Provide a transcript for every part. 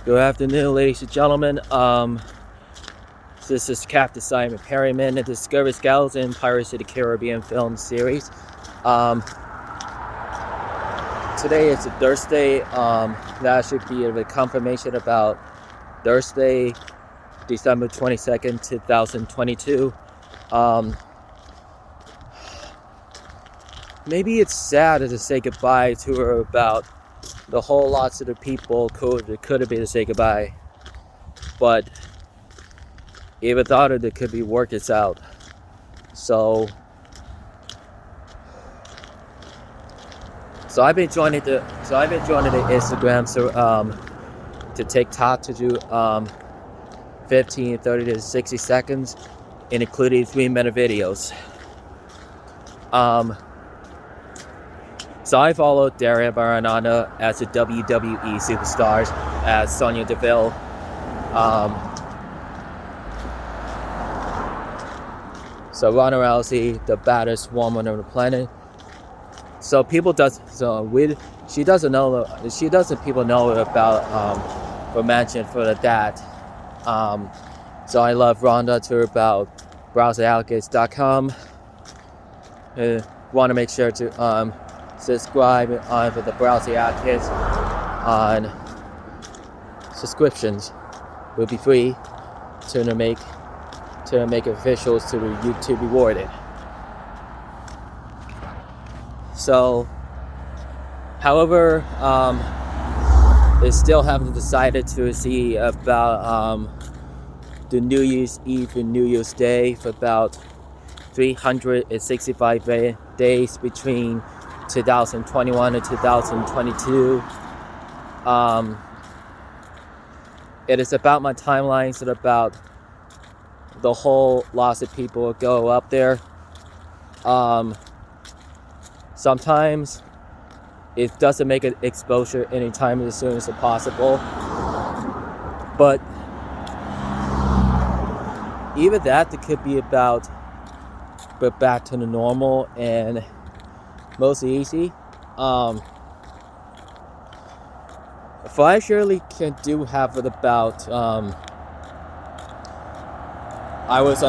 Good afternoon, ladies and gentlemen. This is Captain Simon Perryman, the Discovery Scouts and Pirates of the Caribbean film series. Today is a Thursday. That should be a confirmation about Thursday, December 22nd, 2022. Maybe it's sad to say goodbye to her about the whole lots of the people could have been to say goodbye, but even thought it could be work this out. So I've been joining the Instagram to TikTok to do 15, 30 to 60 seconds, including 3-minute videos. So I followed Daria Baranana as a WWE superstars, as Sonya Deville, so Ronda Rousey, the baddest woman on the planet. So people she doesn't people know about for mention for that. So I love Ronda to about browseradvocates.com. Want to make sure to subscribe for the Browser Advocates on subscriptions. Will be free to make officials to the YouTube rewarded. So, however, they still haven't decided to see about the New Year's Eve and New Year's Day for about 365 days between 2021 and 2022. It is about my timelines and about the whole lots of people go up there. Sometimes it doesn't make an exposure anytime as soon as possible, but even that it could be about but back to the normal and mostly easy. For I surely can do have it about I was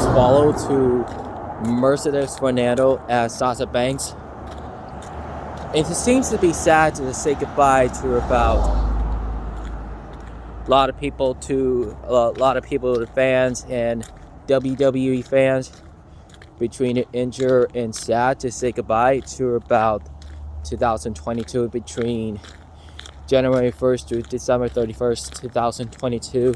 followed to Mercedes Fernando as Sasha Banks, and it seems to be sad to say goodbye to about a lot of people, the fans and WWE fans, between injured and sad to say goodbye to about 2022 between January 1st to December 31st, 2022.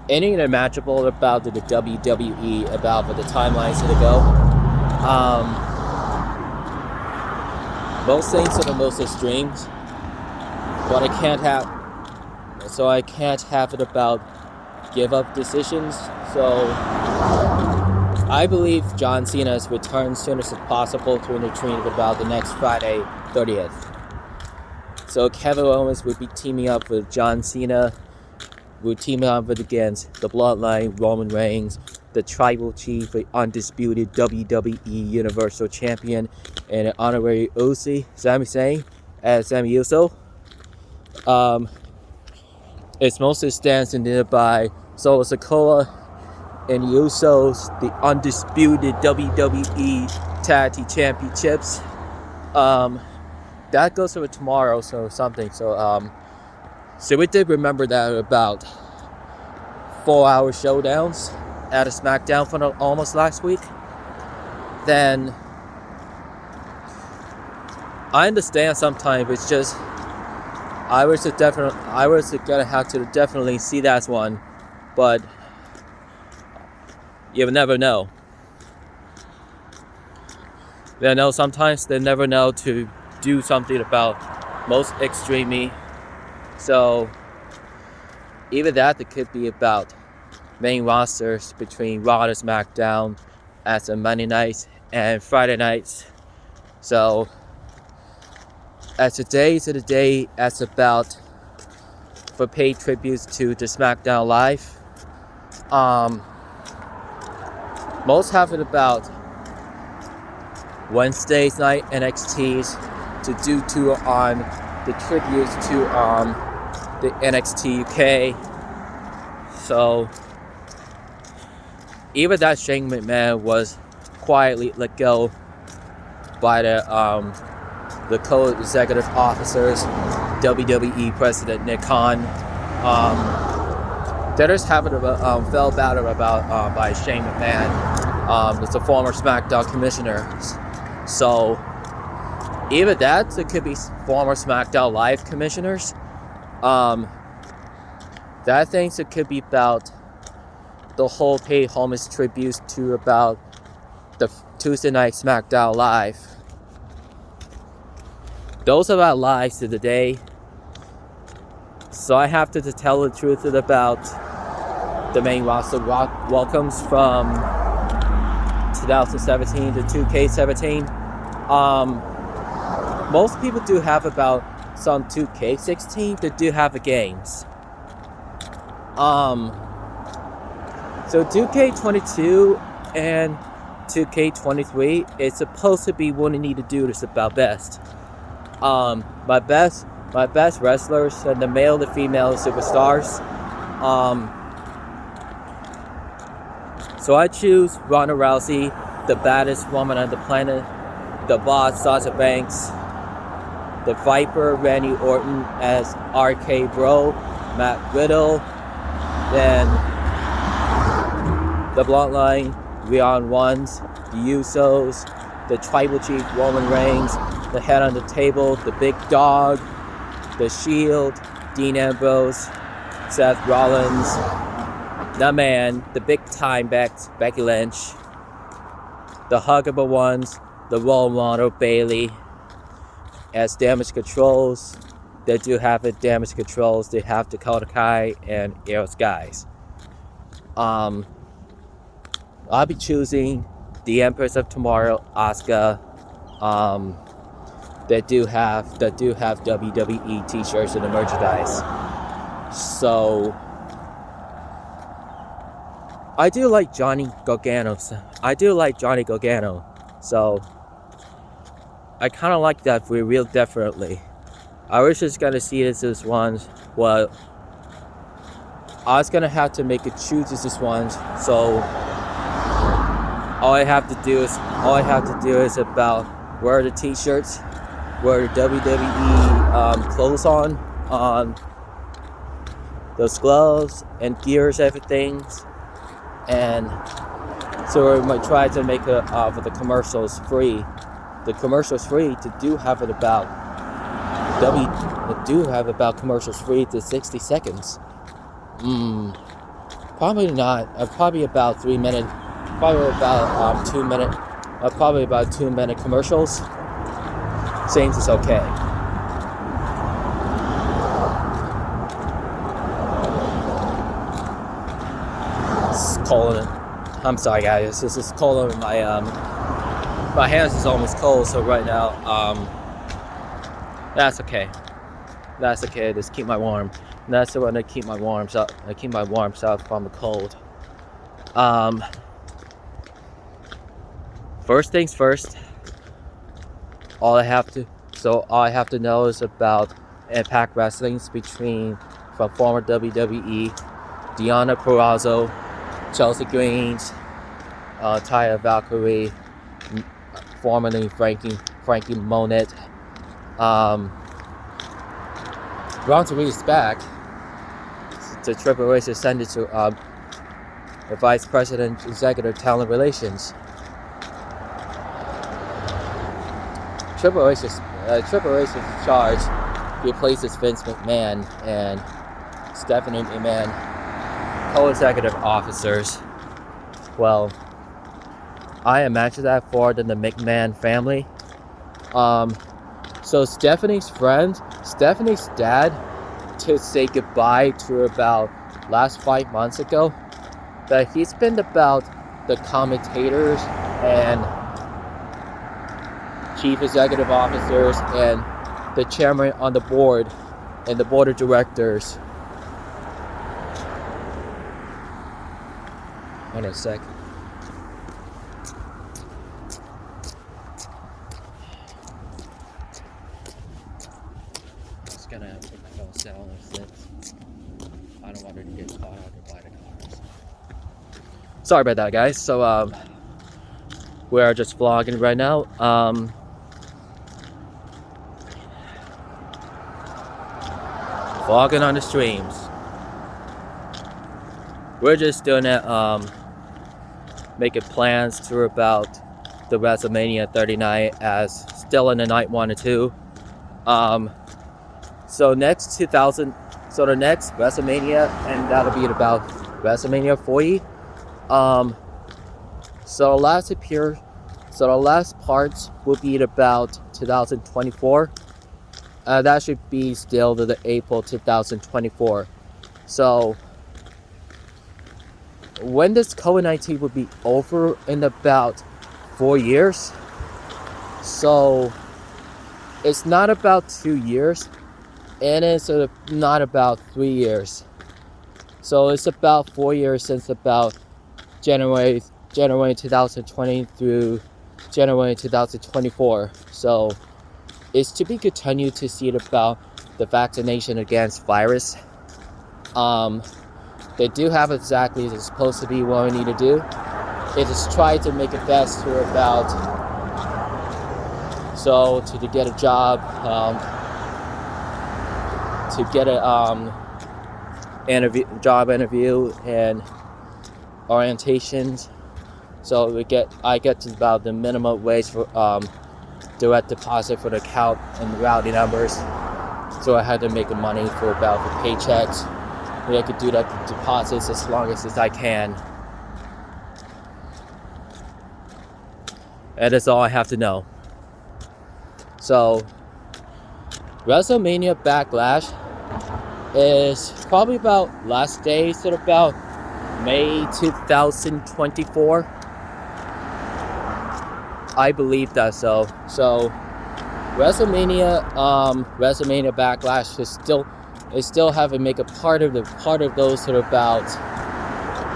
Any unimaginable about the WWE about the timelines to go. Most things are the most extremes, but I can't have it about give up decisions. So I believe John Cena's return as soon as possible to retreat about the next Friday 30th. So Kevin Owens would be teaming up with John Cena. We're teaming up against the Bloodline, Roman Reigns, the Tribal Chief, the undisputed WWE Universal Champion, and an honorary OC, Sami Zayn, as Sami Uso. It's mostly stands in there by Solo Sikoa and Usos, the undisputed WWE Tag Team Championships. That goes for tomorrow, so something. So we did remember that about 4-hour showdowns at a SmackDown for almost last week. Then I understand sometimes it's just I was gonna have to definitely see that one, but you never know. Sometimes they never know to do something about most extremely. So even that it could be about main rosters between Raw and SmackDown as a Monday nights and Friday nights. So as the days of the day as about for paid tributes to the SmackDown Live. Most have it about Wednesday's night NXT's to do to on the tributes to the NXT UK. So even that Shane McMahon was quietly let go by the co-executive officers, WWE President Nick Khan. That is having felt battered about by Shane McMahon. It's a former SmackDown commissioner. So even that, it could be former SmackDown Live commissioners. That thinks it could be about the whole pay homage tributes to about the Tuesday Night SmackDown Live. Those are our lives of the day. So I have to tell the truth about the main roster welcomes from 2017 to 2K17. Most people do have about some 2K16 that do have the games. So 2K22 and 2K23 is supposed to be what I need to do this about best. My best wrestlers and the male and the female superstars. So I choose Ronda Rousey, the baddest woman on the planet, the Boss Sasha Banks, the Viper Randy Orton as RK Bro, Matt Riddle, then the Bloodline, Leon Ones, the Usos, the Tribal Chief Roman Reigns, the Head on the Table, the Big Dog, the Shield, Dean Ambrose, Seth Rollins, the Man, the Big Time Becky Lynch, the Huggable Ones, the role model Bayley, as damage controls. They do have it damage controls. They have Dakota Kai and Io Skies. I'll be choosing the Empress of Tomorrow, Asuka. That do have WWE t-shirts and the merchandise. So I do like Johnny Gargano. So I kind of like that for real, definitely. I was just gonna see this one. Well, I was gonna have to make a choose this one. So all I have to do is about wear the t-shirts, wear the WWE clothes on those gloves and gears, everything. And so we might try to make it for the commercials free. The commercials free to do have it about commercials free to 60 seconds. Probably not. Probably about 3 minutes. Probably about 2 minute. Probably about 2 minute commercials. Seems it's okay. It's cold. I'm sorry, guys. This is cold. My hands is almost cold. So right now, that's okay. That's okay. Just keep my warm. That's the one to keep my warmth up. I keep my warmth up from the cold. First things first. All I have to know is about Impact Wrestling from former WWE, Deonna Purrazzo, Chelsea Greens, Taya Valkyrie, formerly Frankie Monet. Ronda Rousey's back. The Triple H ascended to the Vice President, Executive Talent Relations. Triple H is in charge. He replaces Vince McMahon and Stephanie McMahon, co-executive officers. Well, I imagine that for the McMahon family. So Stephanie's dad, to say goodbye to about last 5 months ago, that he's been about the commentators and chief executive officers and the chairman on the board and the board of directors. Hold on a sec. just gonna put my phone down and sit. I don't want her to get caught out by the cars. Sorry about that, guys. So we are just vlogging right now. Vlogging on the streams. We're just doing it, making plans to about the WrestleMania 39 as still in the night 1 or 2. So the next WrestleMania, and that'll be about WrestleMania 40. So the last part will be at about 2024. That should be still the April 2024. So when this COVID-19 will be over in about 4 years. So it's not about 2 years, and it's not about 3 years. So it's about 4 years since about January 2020 through January 2024. So it's to be continued to see it about the vaccination against virus. They do have exactly as it's supposed to be what we need to do. It is try to make it best to about to get a job, to get a job interview and orientations. So I get to about the minimum wage for direct deposit for the account and the routing numbers. So I had to make the money for about the paychecks. And I could do that deposits as long as I can. And that's all I have to know. So WrestleMania Backlash is probably about last days at about May 2024. I believe that so. So WrestleMania Backlash is still having make a part of those that are about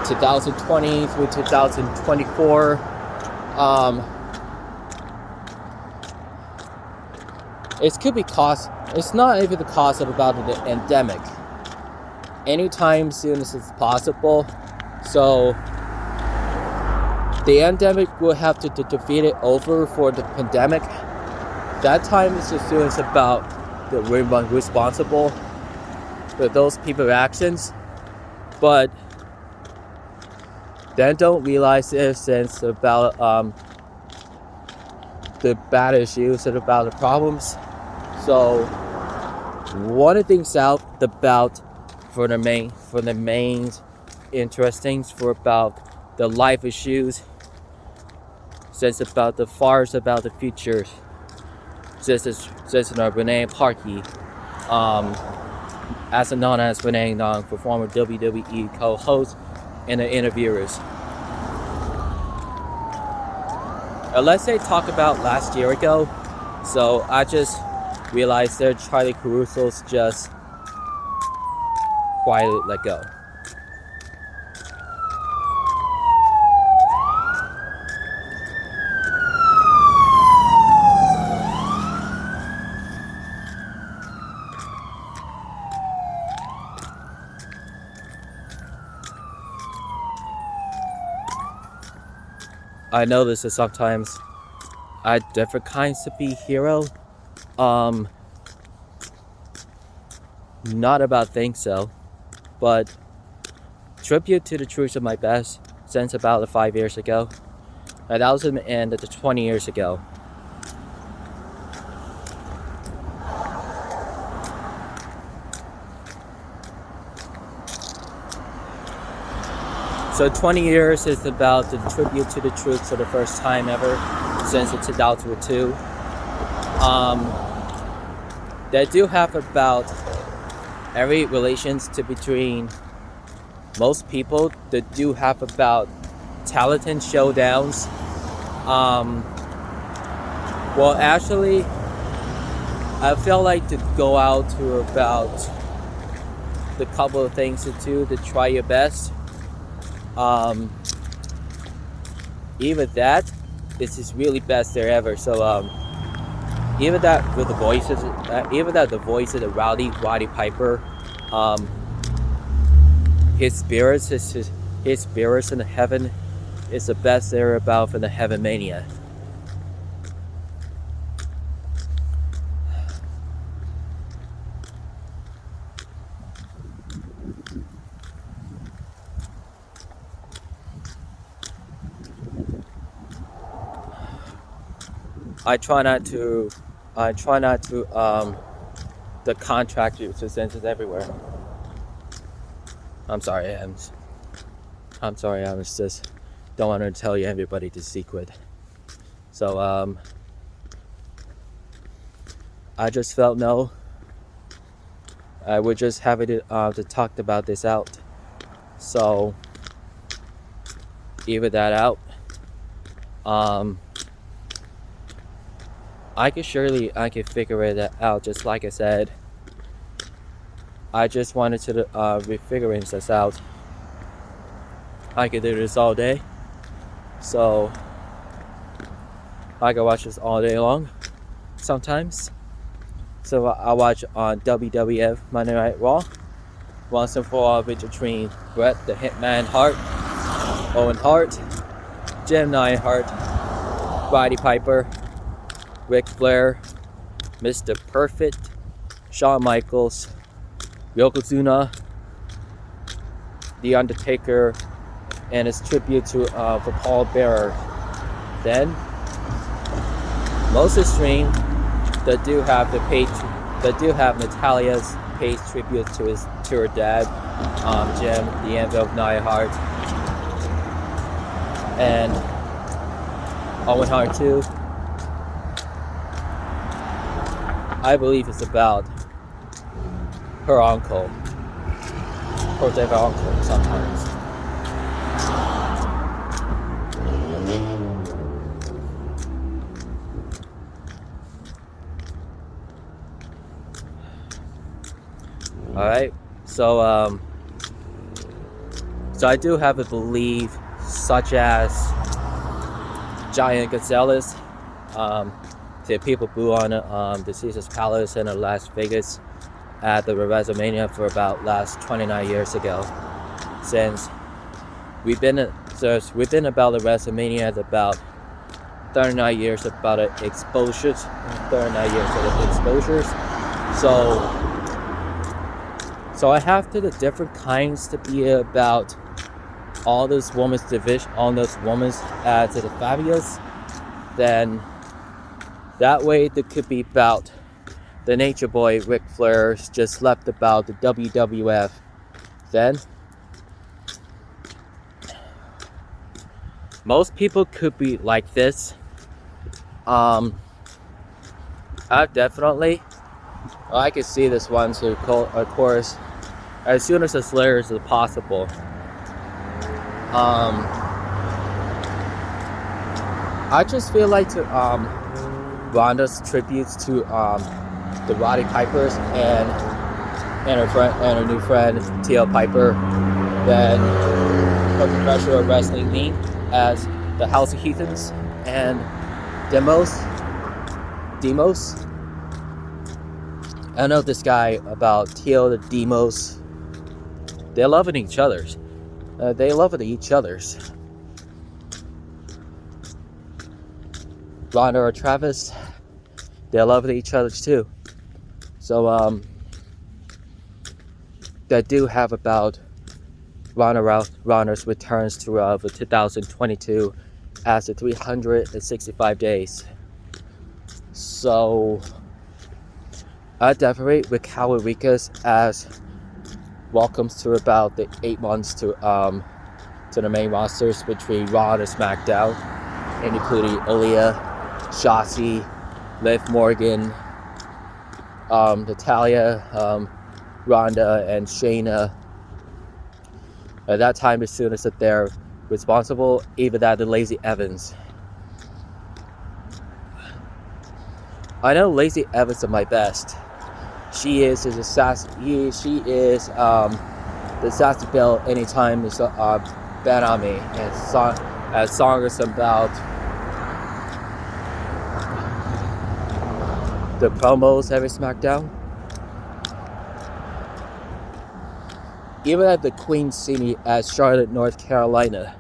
2020 through 2024. It could be cost. It's not even the cost of about the endemic. Anytime soon as it's possible. So the endemic will have to defeat it over for the pandemic. That time is as soon as about the one responsible for those people's actions. But then don't realize this since about the bad issues and about the problems. So one of the things out about for the main interesting for about the life issues, since about the fars about the future, since Renee Parkey, as known as Renee Nong, for former WWE co-host and the interviewers. Let's say talk about last year ago. So I just realized that Charlie Caruso's just quietly let go. I know this is sometimes different kinds to be hero. Not about think so, but tribute to the truth of my best since about 5 years ago. And that was in the end of the 20 years ago. So 20 years is about the tribute to the truth for the first time ever since 2002. They do have about every relations to between most people. They do have about talent and showdowns. Well, actually, I feel like to go out to about the couple of things to do to try your best. Even that, this is really best there ever. So even that with the voices, even that the voice of the Roddy Piper, um, his spirits, his spirits in the heaven is the best they're about for the Heaven Mania. I try not to the contract you to send it everywhere. I'm sorry, I was just don't want to tell you everybody the secret. So I just felt no. I would just have it to talk about this out. So even that out. I could figure it out. Just like I said, I just wanted to be figuring this out. I could do this all day, so I could watch this all day long. Sometimes, so I watch on WWF Monday Night Raw. Once and for all, between Bret the Hitman Hart, Owen Hart, Jim Neidhart, Roddy Piper, Ric Flair, Mr. Perfect, Shawn Michaels, Yokozuna, The Undertaker, and his tribute to for Paul Bearer. Then, most extreme, that do have Natalia's paid tribute to her dad, Jim, the Anvil Neidhart, and Owen Hart too. I believe it's about her uncle, her dead uncle sometimes. Alright, so I do have a belief, such as Giant Gonzalez, the people boo on the Caesar's Palace in Las Vegas at the WrestleMania for about last 29 years ago. Since we've been about the WrestleMania about 39 years about exposures, 39 years of exposures. So I have to the different kinds to be about all those women's division, all those women's to the fabulous. Then that way there could be about the Nature Boy Ric Flair just left about the WWF. Then most people could be like this. I could see this one, so of course, as soon as the Slayer is possible. I just feel like to Ronda's tributes to the Roddy Pipers and her new friend T.L. Piper, then her professional wrestling league as the House of Heathens and Demos. I know this guy about T.L. the Demos. They're loving each other's. Ronda or Travis, they love each other too. So they do have about Ronda's returns to the 2022 as the 365 days. So I definitely with Rica's as welcomes to about the 8 months to the main rosters between Raw and SmackDown, and including Aaliyah, Shotzi, Liv Morgan, Natalya, Ronda, and Shayna. At that time, as soon as they're responsible, even that the Lacey Evans. I know Lacey Evans is my best. She is the sassy belle anytime it's bet on me. And song is about the promos every SmackDown. Even at the Queen City at Charlotte, North Carolina,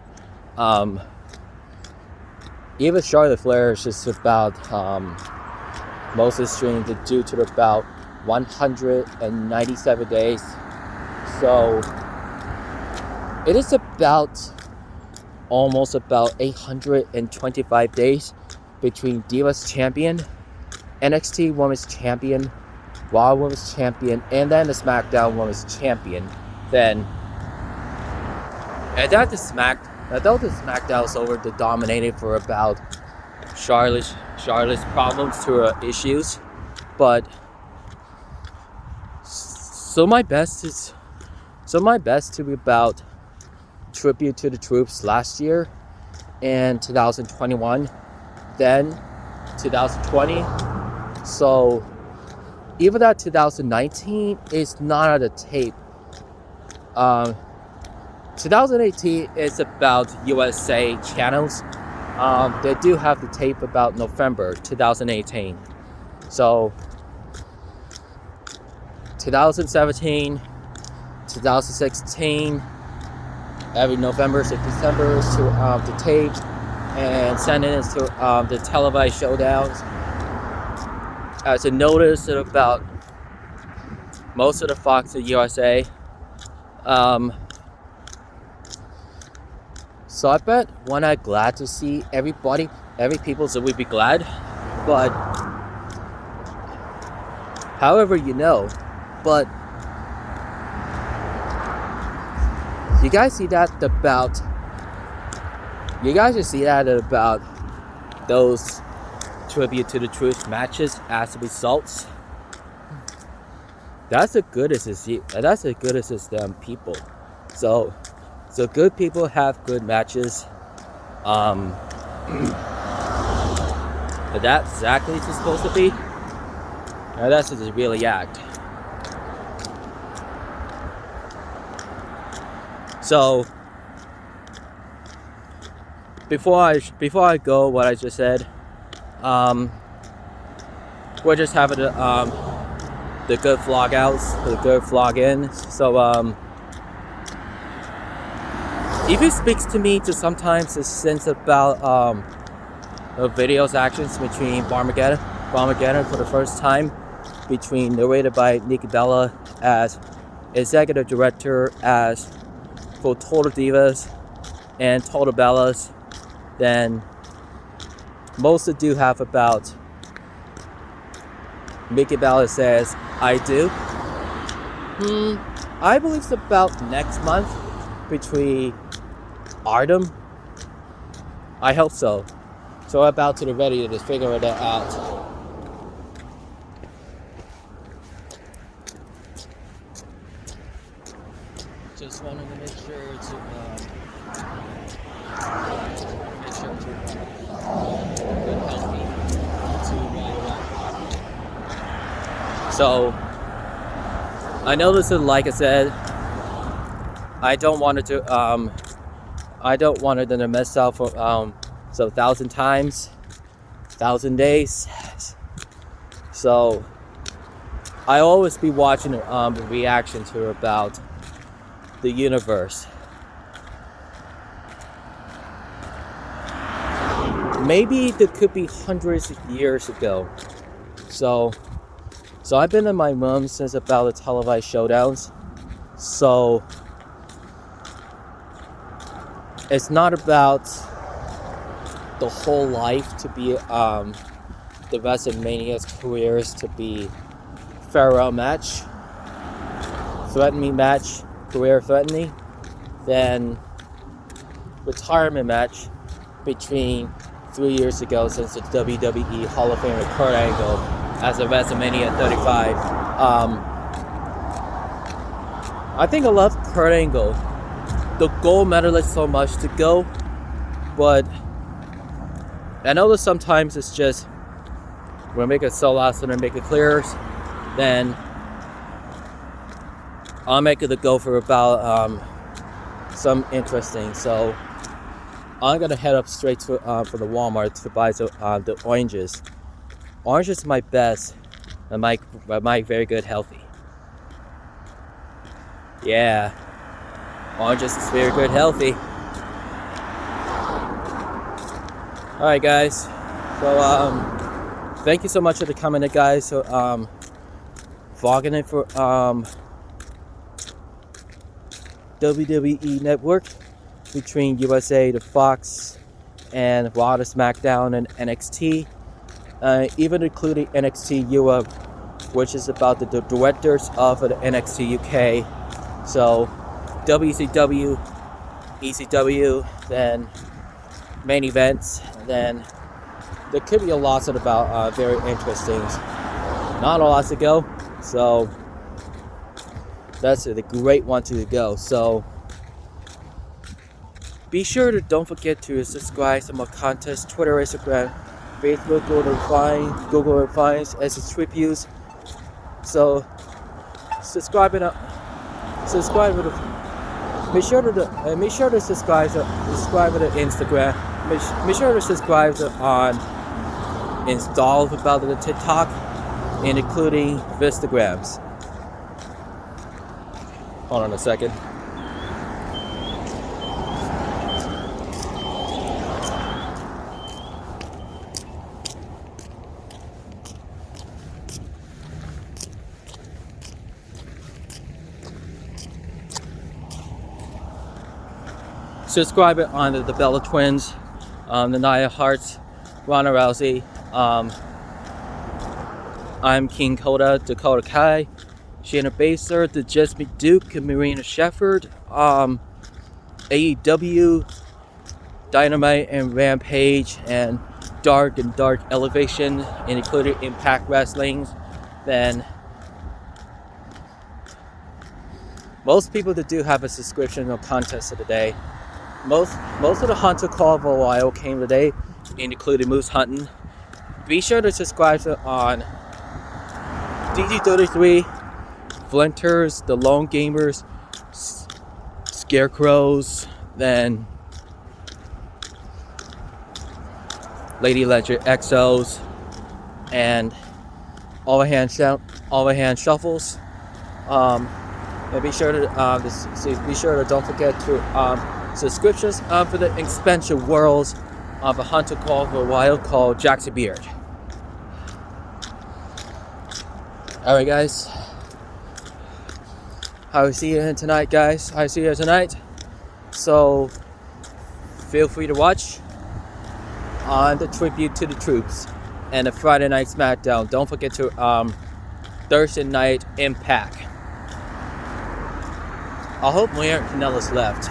even Charlotte Flair is just about mostly streamed due to about 197 days. So it is almost about 825 days between Divas Champion, NXT Women's Champion, Raw Women's Champion, and then the SmackDown Women's Champion. Then, although the SmackDown's over, they dominated for about Charlotte's problems to her issues, but so my best to be about tribute to the troops last year and 2021, then 2020. So even that 2019 is not on the tape. 2018 is about USA channels. They do have the tape about November 2018. So 2017, 2016, every November to December to the tape and send it into the televised showdowns. As a notice about most of the Fox and USA. So I bet we're not glad to see every people, so we'd be glad. But however, but you guys see that about those tribute to the truth matches as results. That's as good as them people. So good people have good matches. That's exactly what it's supposed to be. Now that's just really act. So before I go, what I just said, we're just having the good vlog outs, the good vlog in. So if it speaks to me to sometimes a sense about the video's actions between Barmageddon for the first time, between narrated by Nikki Bella as executive director as for Total Divas and Total Bellas, then most of do have about Nikki Bella says, I do. I believe it's about next month between Artem. I hope so. So I'm about to be ready to figure that out. Just wanted to make sure to good healthy to So I know this is, like I said, I don't want it to mess up for 1,000 times, 1,000 days. So I always be watching the reaction to about the universe. Maybe there could be hundreds of years ago. So I've been in my room since about the televised showdowns. So it's not about the whole life to be the WrestleMania's careers to be farewell match, threatening match, career threatening, then retirement match between 3 years ago since the WWE Hall of Famer Kurt Angle as a WrestleMania 35. I think I love Kurt Angle. The gold medalist so much to go, but I know that sometimes it's just we'll make it so last and make it clear, then I'll make it a go for about some interesting. So I'm gonna head up straight to for the Walmart to buy the oranges. Orange is my best Mike very good healthy. Yeah. Orange is very good healthy. Alright guys. So thank you so much for the comment, guys. So vlogging it for WWE Network between USA, the Fox, and Raw, the SmackDown, and NXT, even including NXT Europe, which is about the directors of the NXT UK. So WCW, ECW, then main events, then there could be a lot about very interesting. Not a lot to go, so that's a great one to go. So be sure to don't forget to subscribe to more contests, Twitter, Instagram, Facebook, Google Refines as its reviews. So subscribe it. Make sure to subscribe to Instagram. Make sure to subscribe on install about the TikTok, and including Instagrams. Hold on a second. Subscribe it on the Bella Twins, the Nia Harts, Ronda Rousey. I'm King Coda, Dakota Kai, Shayna Baszler, the Jessamine Duke, Marina Shepard, AEW, Dynamite and Rampage, and Dark Elevation, and including Impact Wrestling. Then most people that do have a subscription or contest of the day. Most of the Hunter Call of Ohio came today, including Moose Hunting. Be sure to subscribe on DG33, Flinters, the Lone Gamers, Scarecrows, then Lady Ledger XOs, and Overhand Shuffles. And be sure to don't forget to subscriptions for the expansion worlds of a hunter called for a while called Jackson Beard. Alright guys, I will see you tonight, guys. I see you tonight, so feel free to watch on the tribute to the troops and the Friday night SmackDown. Don't forget to Thursday night Impact. I hope Mayor Kanellis left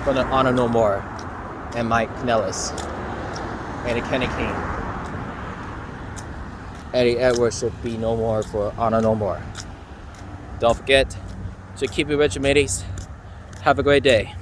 for the Honor No More, and Mike Kanellis, and Kenny King. Eddie Edwards should be no more for Honor No More. Don't forget to keep it rich, mateys. Have a great day.